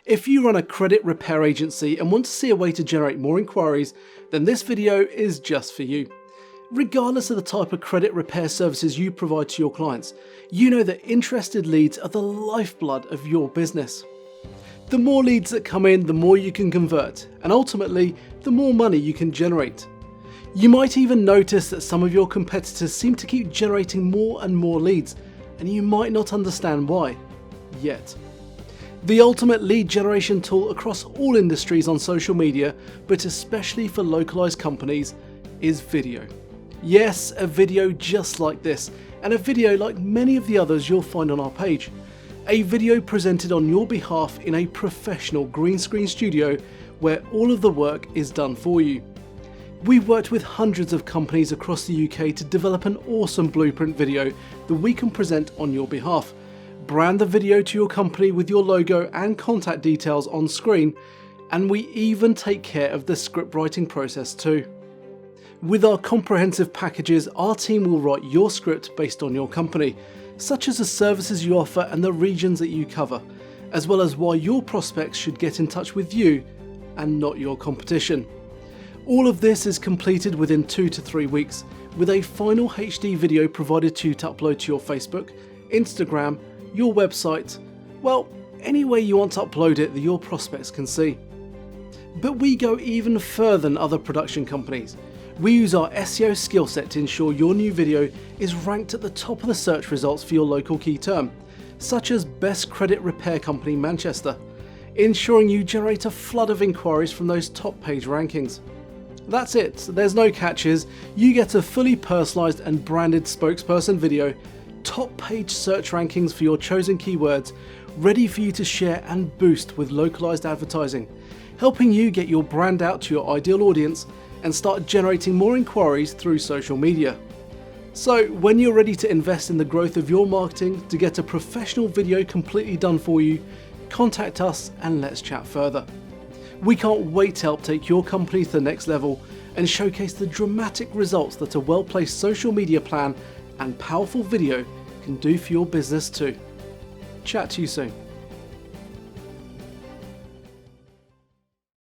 If you run a credit repair agency and want to see a way to generate more inquiries, then this video is just for you. Regardless of the type of credit repair services you provide to your clients, you know that interested leads are the lifeblood of your business. The more leads that come in, the more you can convert, and ultimately, the more money you can generate. You might even notice that some of your competitors seem to keep generating more and more leads, and you might not understand why, yet. The ultimate lead generation tool across all industries on social media, but especially for localized companies, is video. Yes, a video just like this, and a video like many of the others you'll find on our page. A video presented on your behalf in a professional green screen studio where all of the work is done for you. We've worked with hundreds of companies across the UK to develop an awesome blueprint video that we can present on your behalf. Brand the video to your company with your logo and contact details on screen, and we even take care of the script writing process too. With our comprehensive packages, our team will write your script based on your company, such as the services you offer and the regions that you cover, as well as why your prospects should get in touch with you and not your competition. All of this is completed within 2 to 3 weeks, with a final HD video provided to you to upload to your Facebook, Instagram, your website, well, anywhere you want to upload it that your prospects can see. But we go even further than other production companies. We use our SEO skill set to ensure your new video is ranked at the top of the search results for your local key term, such as Best Credit Repair Company Manchester, ensuring you generate a flood of inquiries from those top page rankings. That's it, there's no catches, you get a fully personalised and branded spokesperson video, top page search rankings for your chosen keywords, ready for you to share and boost with localised advertising, helping you get your brand out to your ideal audience and start generating more inquiries through social media. So when you're ready to invest in the growth of your marketing to get a professional video completely done for you, contact us and let's chat further. We can't wait to help take your company to the next level and showcase the dramatic results that a well-placed social media plan and powerful video can do for your business too. Chat to you soon.